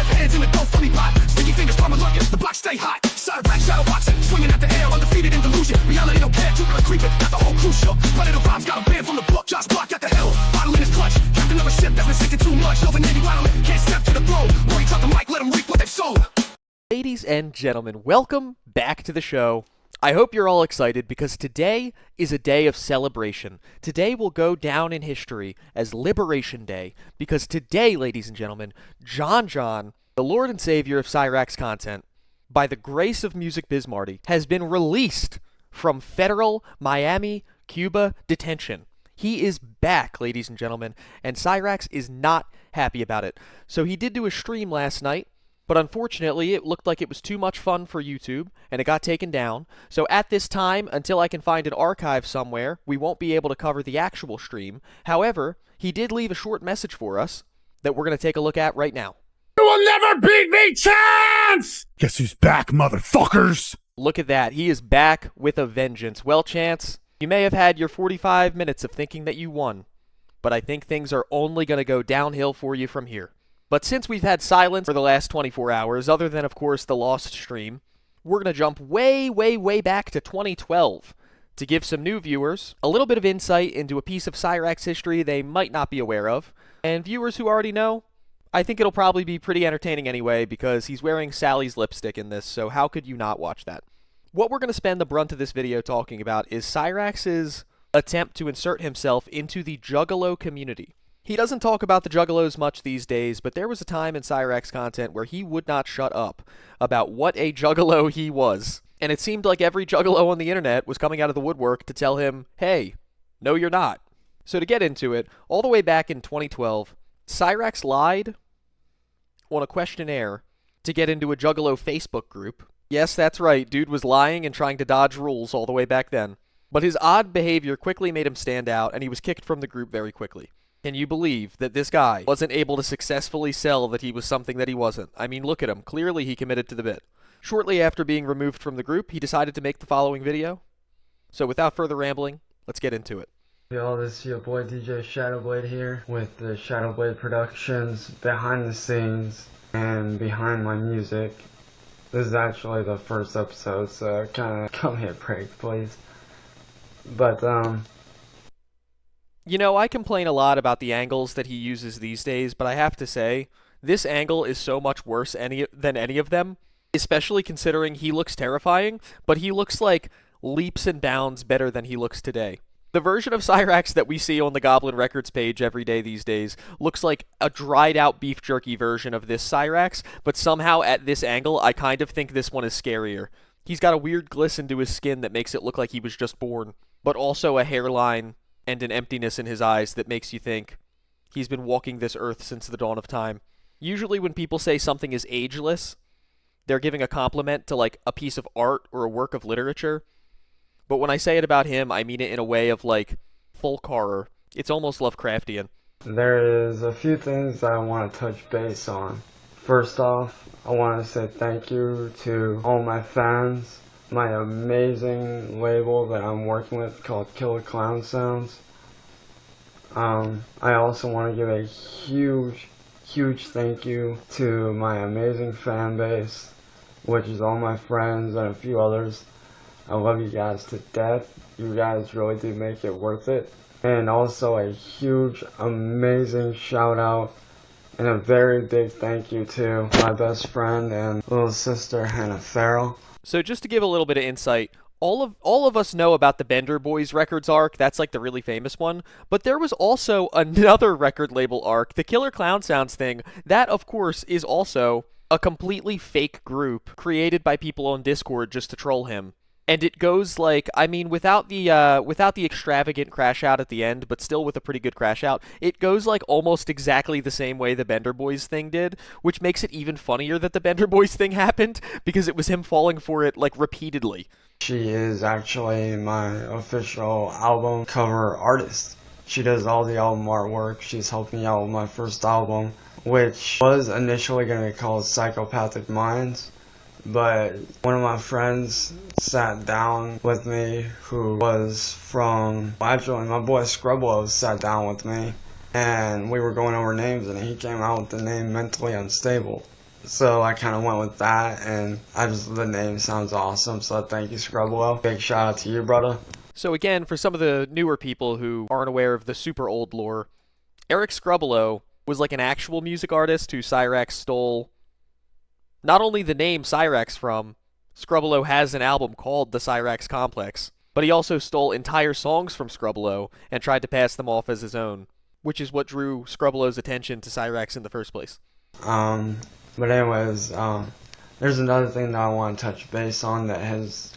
left hands in the dough, fully pot. Sticky fingers, palm looking, the block stay hot. Cyrax, shadow boxing, swinging at the air, undefeated in delusion. Reality don't care, Juggalo creeping, got the whole crew shook. Predator rhymes, got a band from the book. Josh Block at the hill, bottle in his clutch. Captain of a ship that's been sinking too much. Over Navy rattling, can't step to the throne. Worry, talk the mic, let them reap what they've sown. Ladies and gentlemen, welcome back to the show. I hope you're all excited because today is a day of celebration. Today will go down in history as Liberation Day because today, ladies and gentlemen, JohnJohn, the Lord and Savior of Cyrax content, by the grace of Music Biz Marty, has been released from federal Miami, Cuba detention. He is back, ladies and gentlemen, and Cyrax is not happy about it. So he did do a stream last night, but unfortunately it looked like it was too much fun for YouTube, and it got taken down. So at this time, until I can find an archive somewhere, we won't be able to cover the actual stream. However, he did leave a short message for us that we're going to take a look at right now. You will never beat me, Chance! Guess who's back, motherfuckers? Look at that. He is back with a vengeance. Well, Chance, you may have had your 45 minutes of thinking that you won, but I think things are only going to go downhill for you from here. But since we've had silence for the last 24 hours, other than, of course, the lost stream, we're going to jump way, way, way back to 2012 to give some new viewers a little bit of insight into a piece of Cyrax history they might not be aware of. And viewers who already know, I think it'll probably be pretty entertaining anyway because he's wearing Sally's lipstick in this, so how could you not watch that? What we're going to spend the brunt of this video talking about is Cyrax's attempt to insert himself into the Juggalo community. He doesn't talk about the Juggalos much these days, but there was a time in Cyrax content where he would not shut up about what a Juggalo he was. And it seemed like every Juggalo on the internet was coming out of the woodwork to tell him, hey, no you're not. So to get into it, all the way back in 2012, Cyrax lied on a questionnaire to get into a Juggalo Facebook group. Yes, that's right, dude was lying and trying to dodge rules all the way back then. But his odd behavior quickly made him stand out, and he was kicked from the group very quickly. Can you believe that this guy wasn't able to successfully sell that he was something that he wasn't? I mean, look at him. Clearly he committed to the bit. Shortly after being removed from the group, he decided to make the following video. So without further rambling, let's get into it. Yo, this is your boy DJ Shadowblade here with the Shadowblade Productions behind the scenes and behind my music. This is actually the first episode, so kind of come hit break, please. But, You know, I complain a lot about the angles that he uses these days, but I have to say, this angle is so much worse than any of them, especially considering he looks terrifying, but he looks like leaps and bounds better than he looks today. The version of Cyrax that we see on the Goblin Records page every day these days looks like a dried-out beef jerky version of this Cyrax, but somehow at this angle, I kind of think this one is scarier. He's got a weird glisten to his skin that makes it look like he was just born, but also a hairline and an emptiness in his eyes that makes you think he's been walking this earth since the dawn of time. Usually when people say something is ageless, they're giving a compliment to like a piece of art or a work of literature. But when I say it about him, I mean it in a way of like folk horror. It's almost Lovecraftian. there is a few things that I want to touch base on. First off, I want to say thank you to all my fans. My amazing label that I'm working with called Killer Clown Sounds. I also want to give a huge thank you to my amazing fan base, which is all my friends and a few others. I love you guys to death. You guys really do make it worth it. And also a huge, amazing shout out and a very big thank you to my best friend and little sister Hannah Farrell. So just to give a little bit of insight, all of us know about the Bender Boys Records arc. That's like the really famous one. But there was also another record label arc, the Killer Clown Sounds thing. That, of course, is also a completely fake group created by people on Discord just to troll him. And it goes like, I mean, without the extravagant crash out at the end, but still with a pretty good crash out, it goes like almost exactly the same way the Bender Boys thing did, which makes it even funnier that the Bender Boys thing happened, because it was him falling for it, like, repeatedly. She is actually my official album cover artist. She does all the album artwork. She's helped me out with my first album, which was initially going to be called Psychopathic Minds. But one of my friends sat down with me who was from, actually my boy Scrublo sat down with me and we were going over names and he came out with the name Mentally Unstable. So I kind of went with that, and the name sounds awesome, so thank you, Scrublo. Big shout out to you, brother. So again, for some of the newer people who aren't aware of the super old lore, Eric Scrublo was like an actual music artist who Cyrax stole not only the name Cyrax from. Scrublo has an album called The Cyrax Complex, but he also stole entire songs from Scrublo and tried to pass them off as his own, which is what drew Scrublo's attention to Cyrax in the first place. But anyways, there's another thing that I want to touch base on that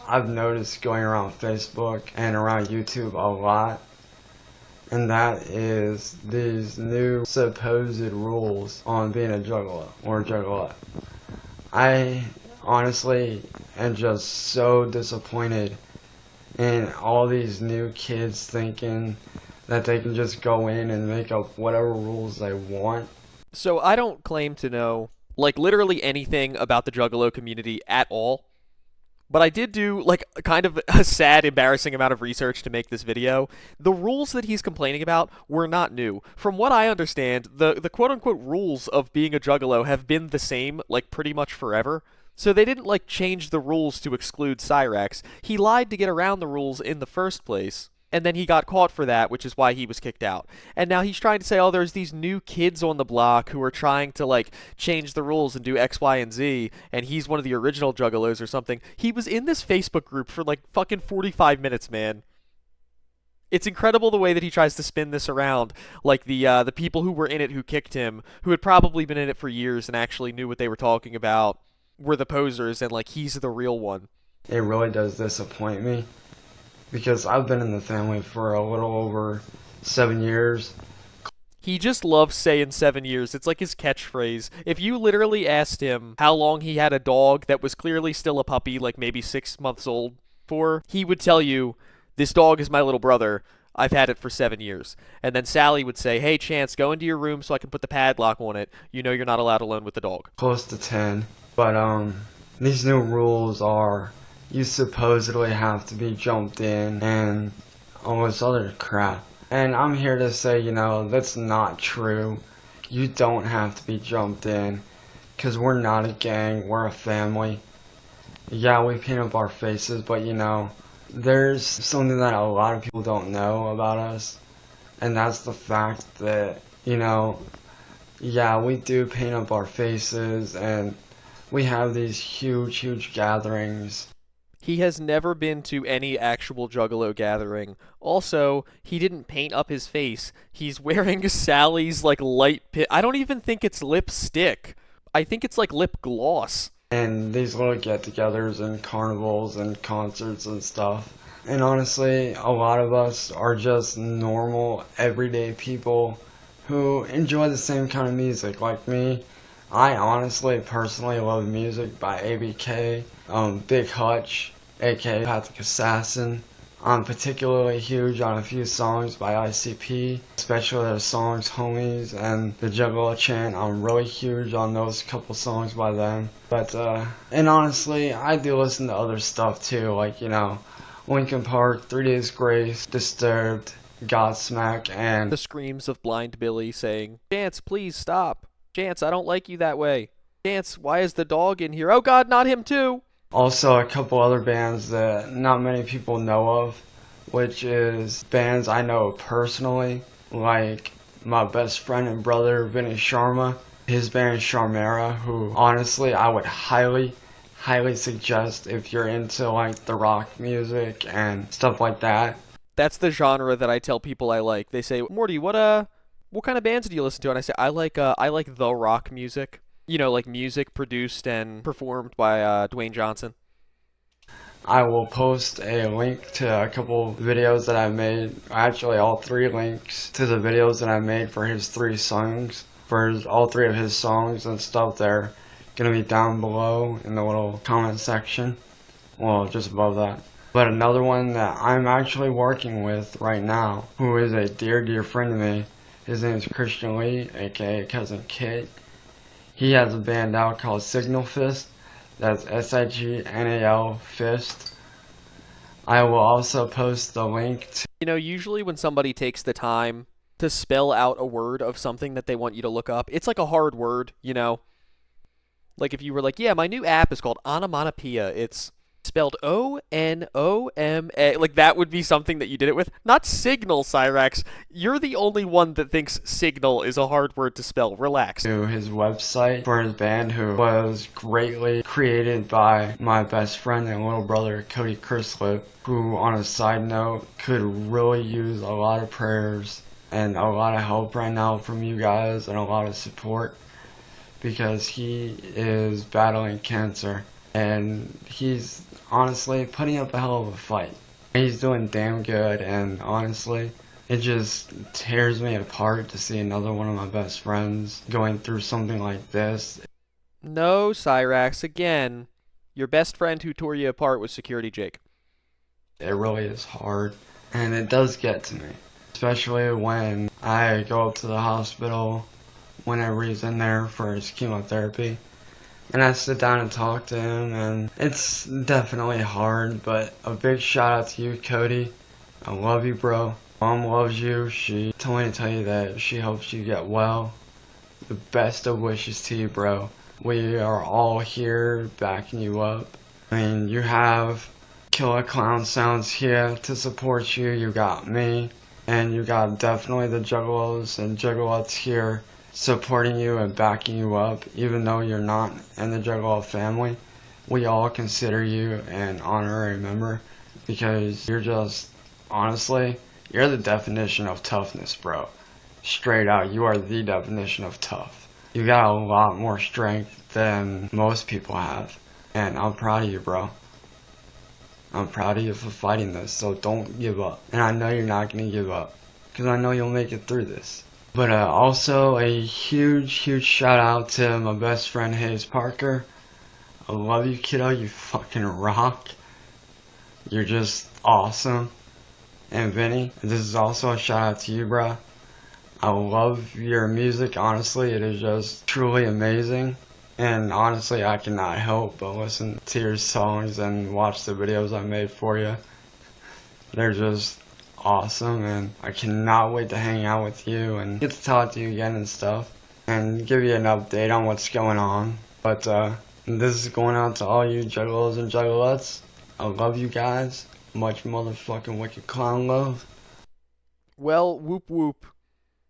I've noticed going around Facebook and around YouTube a lot, and that is these new supposed rules on being a juggalo or juggalette. I honestly am just so disappointed in all these new kids thinking that they can just go in and make up whatever rules they want. So I don't claim to know, like, literally anything about the Juggalo community at all, but I did do, like, kind of a sad, embarrassing amount of research to make this video. The rules that he's complaining about were not new. From what I understand, the quote-unquote rules of being a Juggalo have been the same, like, pretty much forever. So they didn't, like, change the rules to exclude Cyrax. He lied to get around the rules in the first place, and then he got caught for that, which is why he was kicked out. And now he's trying to say, oh, there's these new kids on the block who are trying to, like, change the rules and do X, Y, and Z, and he's one of the original Juggalos or something. He was in this Facebook group for, like, fucking 45 minutes, man. It's incredible the way that he tries to spin this around, like the people who were in it who kicked him, who had probably been in it for years and actually knew what they were talking about, were the posers, and, like, he's the real one. It really does disappoint me, because I've been in the family for a little over 7 years. He just loves saying 7 years. It's like his catchphrase. If you literally asked him how long he had a dog that was clearly still a puppy, like maybe 6 months old, for, he would tell you, this dog is my little brother. I've had it for 7 years. And then Sally would say, hey, Chance, go into your room so I can put the padlock on it. You know you're not allowed alone with the dog. Close to 10. But, these new rules are, you supposedly have to be jumped in and all this other crap. And I'm here to say, that's not true. You don't have to be jumped in, because we're not a gang, we're a family. Yeah, we paint up our faces, but there's something that a lot of people don't know about us, and that's the fact that, yeah, we do paint up our faces, and we have these huge, huge gatherings. He has never been to any actual Juggalo gathering. Also, he didn't paint up his face. He's wearing Sally's, like, light I don't even think it's lipstick. I think it's, like, lip gloss. And these little get-togethers and carnivals and concerts and stuff. And honestly, a lot of us are just normal, everyday people who enjoy the same kind of music. Like me, I honestly, personally love music by ABK, Big Hutch, aka Patrick Assassin. I'm particularly huge on a few songs by ICP, especially their songs Homies and the Juggalo Chant. I'm really huge on those couple songs by them. But, and honestly, I do listen to other stuff too, like, Linkin Park, 3 Days Grace, Disturbed, Godsmack, and the screams of Blind Billy saying, Chance, please stop. Chance, I don't like you that way. Chance, why is the dog in here? Oh god, not him too! Also a couple other bands that not many people know of, which is bands I know personally, like my best friend and brother Vinny Sharma, his band Sharmera, who honestly I would highly suggest if you're into like the rock music and stuff like that. That's the genre that I tell people I like. They say, Morty, what kind of bands do you listen to? And I say, I like the rock music. Like music produced and performed by Dwayne Johnson. I will post a link to a couple videos that I made, actually all 3 links to the videos that I made for his 3 songs, all 3 of his songs and stuff. They're going to be down below in the little comment section, well, just above that. But another one that I'm actually working with right now, who is a dear friend of me, his name is Christian Lee, aka Cousin Kit. He has a band out called Signal Fist. That's SIGNAL Fist. I will also post the link to... Usually when somebody takes the time to spell out a word of something that they want you to look up, it's like a hard word, Like if you were like, yeah, my new app is called Onomatopoeia. It's spelled O-N-O-M-A. Like that would be something that you did it with. Not Signal, Cyraxx. You're the only one that thinks Signal is a hard word to spell. Relax. To his website for his band, who was greatly created by my best friend and little brother, Cody Kerslip, who, on a side note, could really use a lot of prayers and a lot of help right now from you guys and a lot of support, because he is battling cancer and he's honestly putting up a hell of a fight. He's doing damn good, and honestly, it just tears me apart to see another one of my best friends going through something like this. No, Cyraxx, again. Your best friend who tore you apart was Security Jake. It really is hard, and it does get to me, especially when I go up to the hospital whenever he's in there for his chemotherapy, and I sit down and talk to him, and it's definitely hard. But a big shout out to you, Cody. I love you, bro. Mom loves you. She told me to tell you that she hopes you get well. The best of wishes to you, bro. We are all here backing you up. I mean, you have Killer Clown Sounds here to support you. You got me, and you got definitely the Juggalos and Juggalettes here supporting you and backing you up. Even though you're not in the Juggalo family, we all consider you an honorary member, because you're just, honestly, you're the definition of toughness, bro. Straight out, you are the definition of tough. You got a lot more strength than most people have, and I'm proud of you, bro. I'm proud of you for fighting this, so don't give up. And I know you're not gonna give up, because I know you'll make it through this. But also a huge shout out to my best friend Hayes Parker. I love you, kiddo. You fucking rock. You're just awesome. And Vinny, this is also a shout out to you, bro. I love your music, honestly. It is just truly amazing. And honestly, I cannot help but listen to your songs and watch the videos I made for you. They're just awesome, and I cannot wait to hang out with you and get to talk to you again and stuff, and give you an update on what's going on. But this is going out to all you Juggalos and Juggalettes. I love you guys. Much motherfucking wicked clown love. Well, whoop whoop.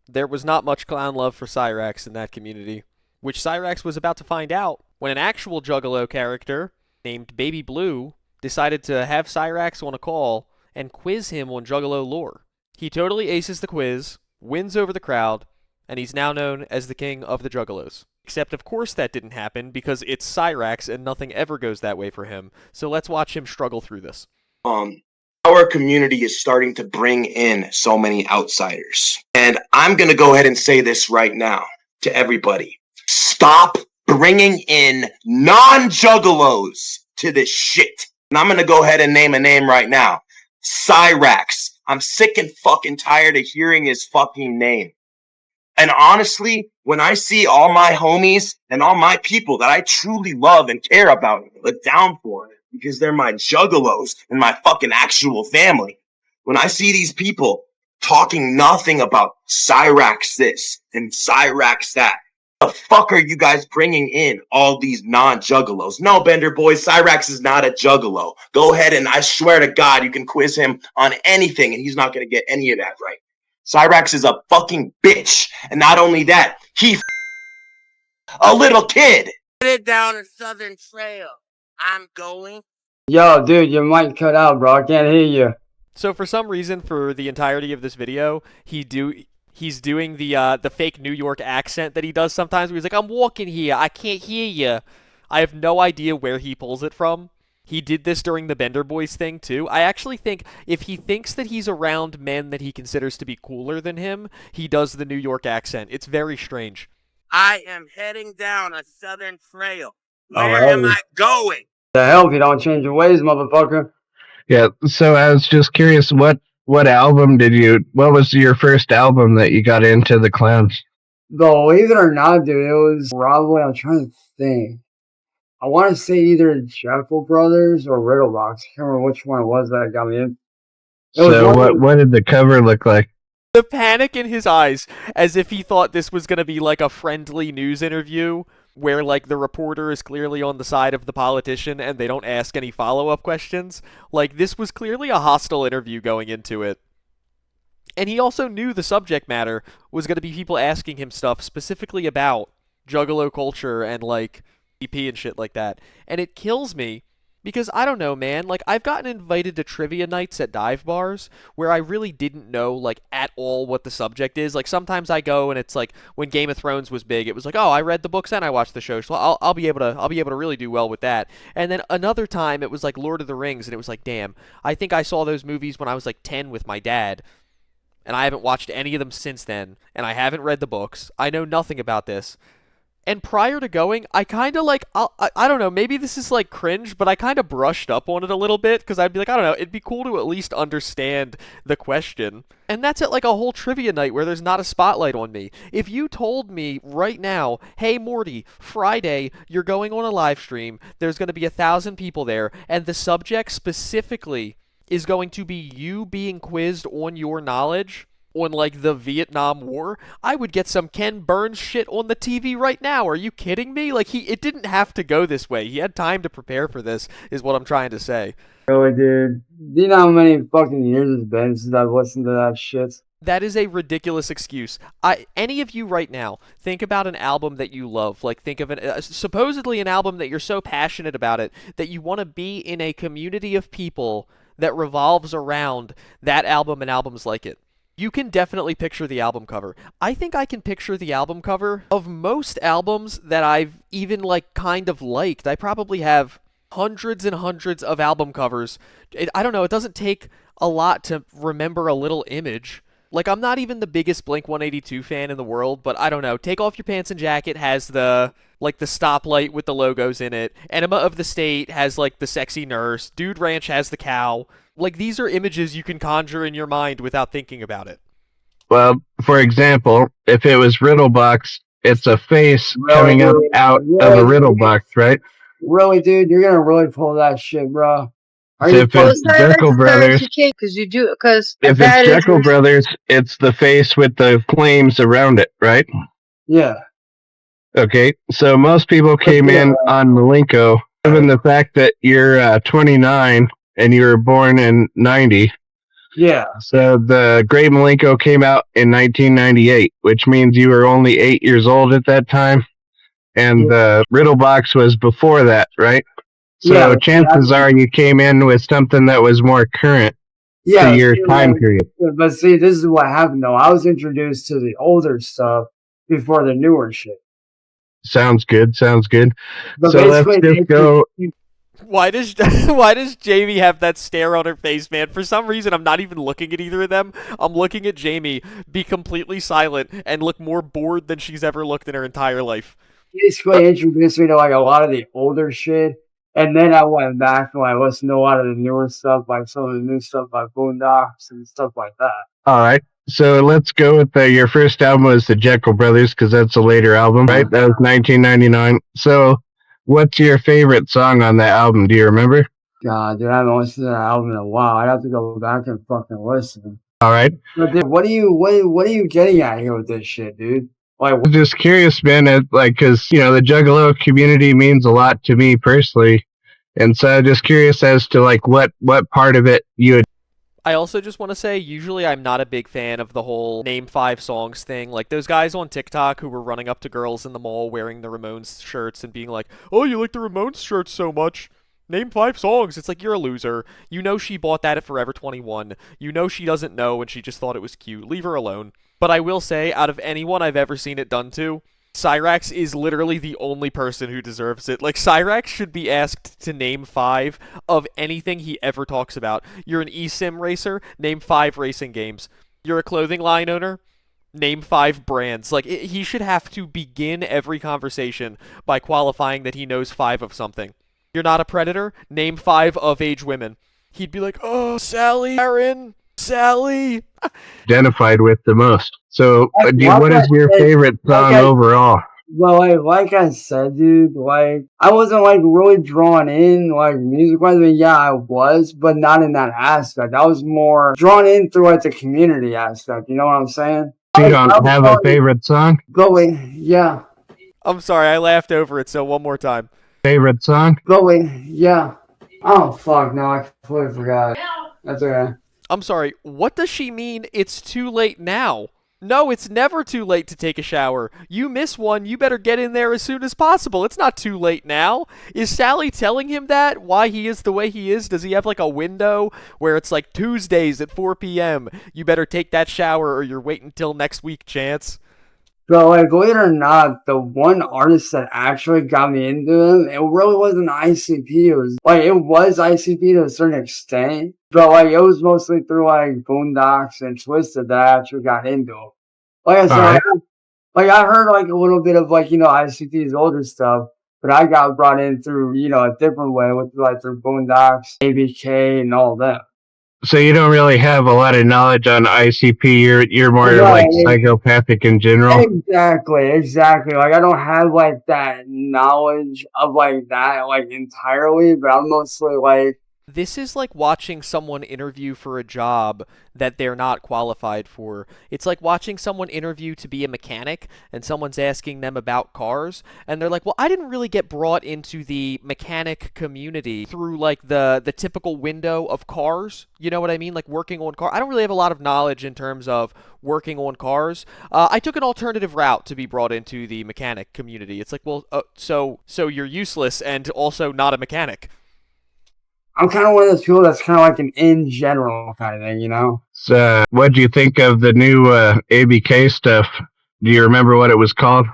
There was not much clown love for Cyraxx in that community, which Cyraxx was about to find out when an actual Juggalo character named Baby Blue decided to have Cyraxx on a call and quiz him on Juggalo lore. He totally aces the quiz, wins over the crowd, and he's now known as the king of the Juggalos. Except, of course, that didn't happen, because it's Cyraxx and nothing ever goes that way for him. So let's watch him struggle through this. Our community is starting to bring in so many outsiders. And I'm going to go ahead and say this right now to everybody. Stop bringing in non-Juggalos to this shit. And I'm going to go ahead and name a name right now. Cyraxx. I'm sick and fucking tired of hearing his fucking name. And honestly, when I see all my homies and all my people that I truly love and care about and look down for, because they're my Juggalos and my fucking actual family, when I see these people talking nothing about Cyraxx this and Cyraxx that, the fuck are you guys bringing in all these non-Juggalos? No, Bender boys, Cyraxx is not a Juggalo. Go ahead and I swear to God, you can quiz him on anything and he's not going to get any of that right. Cyraxx is a fucking bitch. And not only that, he a little kid. Headed down a southern trail. I'm going. Yo, dude, your mic cut out, bro. I can't hear you. So for some reason, for the entirety of this video, he's doing the fake New York accent that he does sometimes, where he's like, I'm walking here, I can't hear you. I have no idea where he pulls it from. He did this during the Bender Boys thing, too. I actually think if he thinks that he's around men that he considers to be cooler than him, he does the New York accent. It's very strange. I am heading down a southern trail. Oh, Where am I going? The hell if you don't change your ways, motherfucker. Yeah, so I was just curious, what was your first album that you got into the clowns? Believe it or not, dude, it was probably, I'm trying to think. I want to say either Jackal Brothers or Riddlebox. I can't remember which one it was that got me in. So what did the cover look like? The panic in his eyes, as if he thought this was going to be like a friendly news interview, where like the reporter is clearly on the side of the politician and they don't ask any follow-up questions. Like, this was clearly a hostile interview going into it. And he also knew the subject matter was going to be people asking him stuff specifically about Juggalo culture and like EP and shit like that. And it kills me because I don't know, man. Like, I've gotten invited to trivia nights at dive bars where I really didn't know, like, at all what the subject is. Like, sometimes I go and it's like when Game of Thrones was big, it was like, oh, I read the books and I watched the show, so I'll be able to really do well with that. And then another time it was like Lord of the Rings, and it was like, damn, I think I saw those movies when I was like 10 with my dad, and I haven't watched any of them since then, and I haven't read the books. I know nothing about this. And prior to going, I kind of like, I don't know, maybe this is like cringe, but I kind of brushed up on it a little bit because I'd be like, I don't know, it'd be cool to at least understand the question. And that's at like a whole trivia night where there's not a spotlight on me. If you told me right now, hey Morty, Friday, you're going on a live stream, there's going to be 1,000 people there, and the subject specifically is going to be you being quizzed on your knowledge on like the Vietnam War, I would get some Ken Burns shit on the TV right now. Are you kidding me? Like, it didn't have to go this way. He had time to prepare for this, is what I'm trying to say. Really, dude. Do you know how many fucking years it's been since I've listened to that shit? That is a ridiculous excuse. Any of you right now, think about an album that you love. Like, think of supposedly an album that you're so passionate about it that you want to be in a community of people that revolves around that album and albums like it. You can definitely picture the album cover. I think I can picture the album cover of most albums that I've even, like, kind of liked. I probably have hundreds and hundreds of album covers. I don't know, it doesn't take a lot to remember a little image. Like, I'm not even the biggest Blink-182 fan in the world, but I don't know. Take Off Your Pants and Jacket has the stoplight with the logos in it. Enema of the State has, like, the sexy nurse. Dude Ranch has the cow. Like, these are images you can conjure in your mind without thinking about it. Well, for example, if it was Riddlebox, it's a face coming up out of a Riddlebox, right? Really, dude? You're gonna really pull that shit, bro? So if it's Jekyll Brothers, if it's Jekyll Brothers, it's the face with the flames around it, right? Yeah. Okay, so most people came in on Malenko, given the fact that you're 29 and you were born in 90. Yeah. So the Great Malenko came out in 1998, which means you were only 8 years old at that time. And the Riddlebox was before that, right? So chances are you came in with something that was more current to your time period. But see, this is what happened, though. I was introduced to the older stuff before the newer shit. Sounds good. But so let's just go... Why does Jamie have that stare on her face, man? For some reason, I'm not even looking at either of them. I'm looking at Jamie be completely silent and look more bored than she's ever looked in her entire life. Basically introduced me to like a lot of the older shit, and then I went back and I listened to a lot of the newer stuff, like some of the new stuff by Boondocks and stuff like that. All right. So let's go with your first album was the Jekyll Brothers, because that's a later album, right? That was 1999. So what's your favorite song on that album? Do you remember? God, dude, I haven't listened to that album in a while. I'd have to go back and fucking listen. All right. But dude, what are you getting at here with this shit, dude? Like, I'm just curious, man, because, you know, the Juggalo community means a lot to me personally. And so I'm just curious as to, like, what part of it you would... I also just want to say, usually I'm not a big fan of the whole name 5 songs thing. Like, those guys on TikTok who were running up to girls in the mall wearing the Ramones shirts and being like, oh, you like the Ramones shirts so much? Name 5 songs. It's like, you're a loser. You know she bought that at Forever 21. You know she doesn't know and she just thought it was cute. Leave her alone. But I will say, out of anyone I've ever seen it done to, Cyraxx is literally the only person who deserves it. Like, Cyraxx should be asked to name 5 of anything he ever talks about. You're an eSIM racer? Name 5 racing games. You're a clothing line owner? Name 5 brands. Like, he should have to begin every conversation by qualifying that he knows 5 of something. You're not a predator? Name 5 of-age women. He'd be like, oh, Sally, Aaron, Sally. Identified with the most. So, what is your favorite song overall? Well, like I said, dude, like, I wasn't, like, really drawn in, like, music-wise. I mean, yeah, I was, but not in that aspect. I was more drawn in through, like, the community aspect. You know what I'm saying? You don't have a favorite song? But wait, yeah. I'm sorry, I laughed over it, so one more time. Favorite song? But wait, yeah. Oh, fuck, no, I completely forgot. That's okay. I'm sorry, what does she mean it's too late now? No, it's never too late to take a shower. You miss one, you better get in there as soon as possible. It's not too late now. Is Sally telling him that? Why he is the way he is? Does he have like a window where it's like Tuesdays at 4 p.m.? You better take that shower or you're waiting until next week, Chance. But like, believe it or not, the one artist that actually got me into him, it really wasn't ICP. It was like, it was ICP to a certain extent, but like, it was mostly through like Boondocks and Twisted that I actually got into him. Like I said, Alright. like I heard like a little bit of like, you know, ICP's older stuff, but I got brought in through, you know, a different way with like through Boondocks, ABK, and all that. So you don't really have a lot of knowledge on ICP. You're more like psychopathic in general. Exactly. Like I don't have like that knowledge of like that like entirely, but I'm mostly like This is like watching someone interview for a job that they're not qualified for. It's like watching someone interview to be a mechanic and someone's asking them about cars and they're like, well, I didn't really get brought into the mechanic community through like the typical window of cars. You know what I mean? Like working on cars. I don't really have a lot of knowledge in terms of working on cars. I took an alternative route to be brought into the mechanic community. It's like, well, so you're useless and also not a mechanic. I'm kind of one of those people that's kind of like an in general kind of thing, you know? So, what do you think of the new ABK stuff? Do you remember what it was called?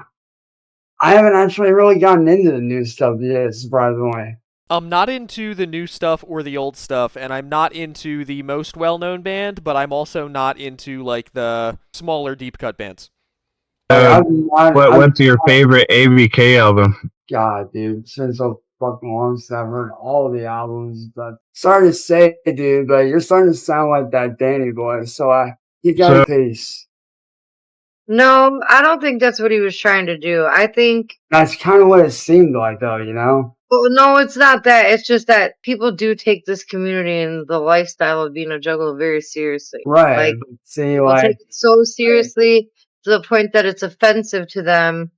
I haven't actually really gotten into the new stuff yet, surprisingly. I'm not into the new stuff or the old stuff, and I'm not into the most well-known band, but I'm also not into, like, the smaller deep cut bands. What's your favorite ABK album? God, dude, it's been so fucking long since I've heard all of the albums, but sorry to say, dude, but you're starting to sound like that Danny boy, so you got a piece. No, I don't think that's what he was trying to do. I think that's kind of what it seemed like, though, you know? Well, no, it's not that. It's just that people do take this community and the lifestyle of being a juggler very seriously. Right. Like, see, people take it so seriously to the point that it's offensive to them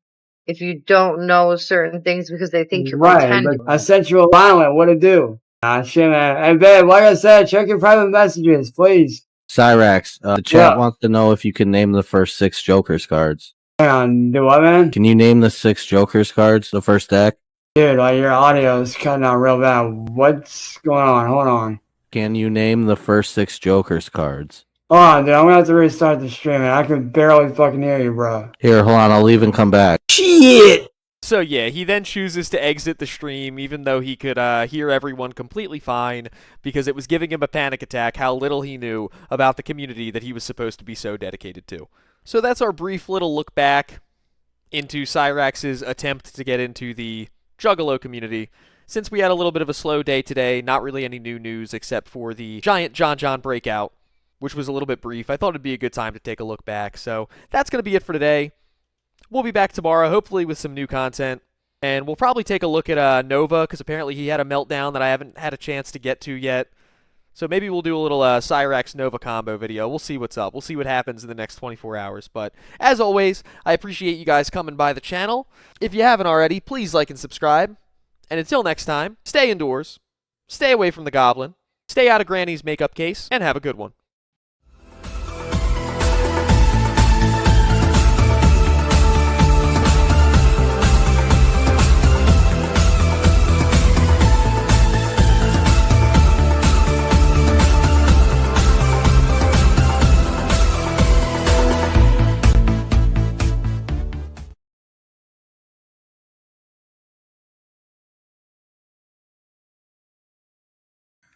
if you don't know certain things because they think you're pretending. But essential violent, what to do? Shit, man. Hey, babe, like I said, check your private messages, please. Cyraxx, the chat wants to know if you can name the first 6 Joker's cards. Hang on, do what, man? Can you name the 6 Joker's cards, the first deck? Dude, like your audio is cutting out real bad. What's going on? Hold on. Can you name the first 6 Joker's cards? Hold on, dude. I'm gonna have to restart the stream, man. I can barely fucking hear you, bro. Here, hold on. I'll leave and come back. Shit! So yeah, he then chooses to exit the stream even though he could hear everyone completely fine because it was giving him a panic attack how little he knew about the community that he was supposed to be so dedicated to. So that's our brief little look back into Cyraxx's attempt to get into the Juggalo community. Since we had a little bit of a slow day today, not really any new news except for the giant JohnJohn breakout, which was a little bit brief. I thought it'd be a good time to take a look back. So that's going to be it for today. We'll be back tomorrow, hopefully with some new content. And we'll probably take a look at Nova, because apparently he had a meltdown that I haven't had a chance to get to yet. So maybe we'll do a little Cyraxx Nova combo video. We'll see what's up. We'll see what happens in the next 24 hours. But as always, I appreciate you guys coming by the channel. If you haven't already, please like and subscribe. And until next time, stay indoors, stay away from the goblin, stay out of Granny's makeup case, and have a good one.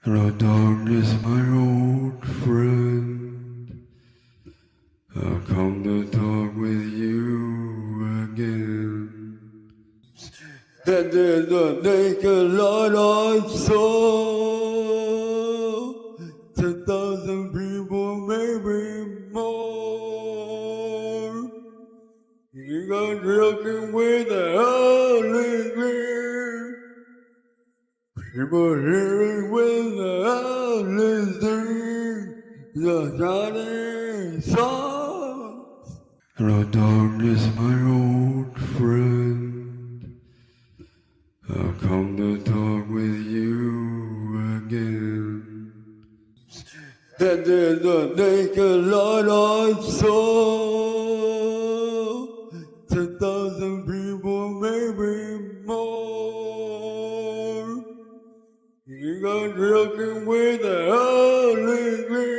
Hello, darkness, my old friend. I've come to talk with you again. And there's a naked light I saw. 10,000 people, maybe more. You got looking with the Holy Grail. People hearing when the listening the shining songs. Hello, darkness, my old friend. I've come to talk with you again. That there's a naked light I saw. 10,000 people, maybe more. You got looking with the Holy Spirit.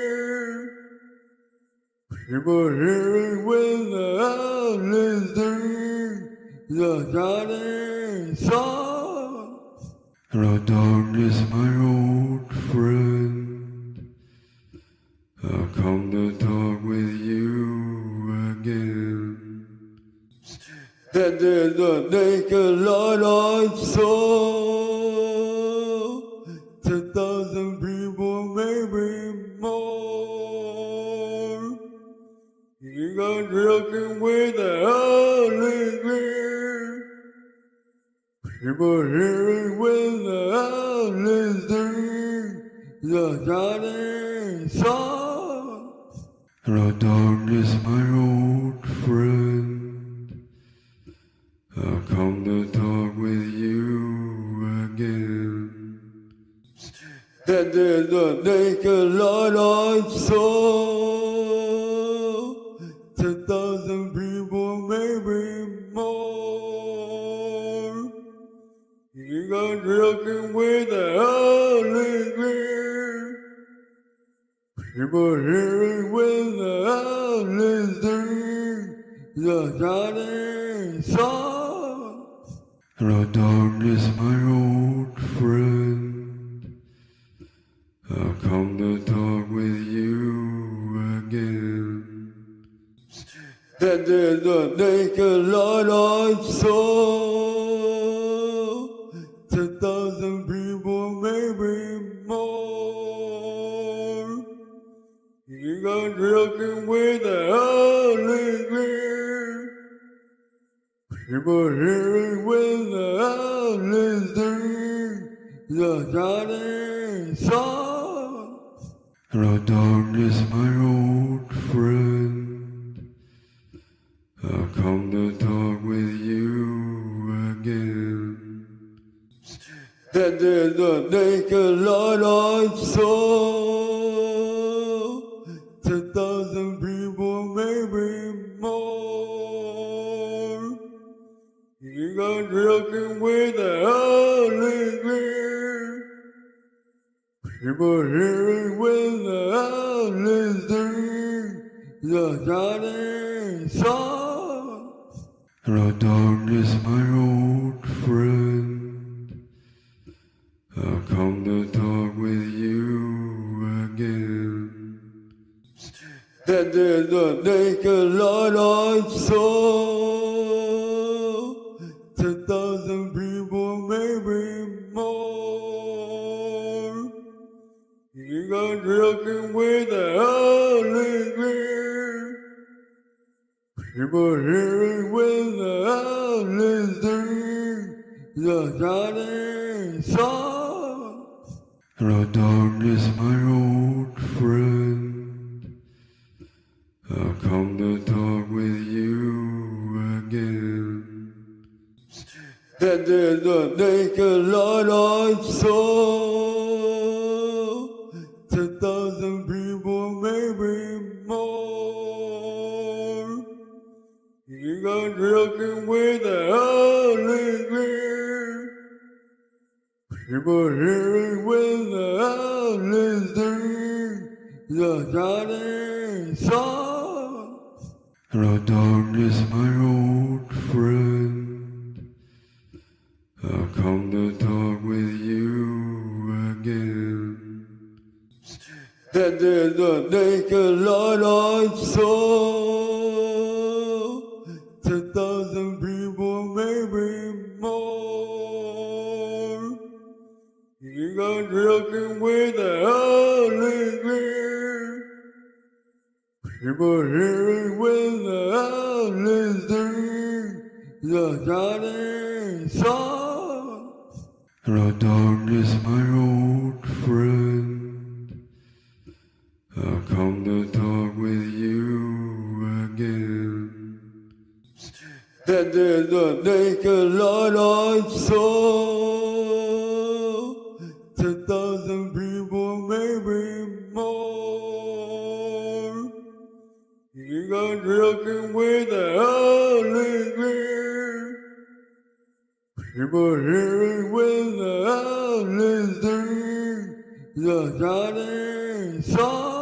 People hearing with the Holy Spirit. The shining sun. Hello, darkness, my old friend. I've come to talk with you again. That there's a naked light I saw. 10,000 people, maybe more. You got looking with the Holy Spirit. People hearing with the Holy Spirit. The shining sun. Hello, darkness, my old friend. I've come to talk with you again. That there's a naked light I saw. 10,000 people, maybe more. You got looking with the Holy Spirit. People hearing with the Holy Spirit. The shining sun. Hello, darkness, my old friend. I've come to talk with you again. That there's a naked light I saw. 10,000 people, maybe more. You got looking with the Holy Spirit. People hearing with the Holy Spirit. The shining sun. Hello, darkness, my old friend. I've come to talk with you again. That there's a naked light I saw. 10,000 people, maybe more. You got looking with the Holy Spirit. People hearing with the Holy Spirit. The shining sun. Hello, darkness, my old friend. I've come to talk with you again. That there's a naked light I saw. 10,000 people, maybe more. You got looking with the Holy Spirit. People hearing with the Holy Spirit. The shining sun. Hello, darkness, my old friend. I've come to talk with you again. That there's a naked light I saw. 10,000 people, maybe more. You got looking with the Holy Spirit. People hearing with the Holy Spirit. The shining sun. Hello, darkness, my old friend. I've come to talk with you again. That there's a naked light I saw. 10,000 people, maybe more. You got looking with the Holy Spirit. People hearing with the Holy Spirit. The shining sun. Hello, darkness, my old friend. I've come to talk with you again. gonna take a lot of soul. 10,000 people, maybe more. You got looking with the Holy Spirit. People hearing with the Holy Spirit. The shining sun.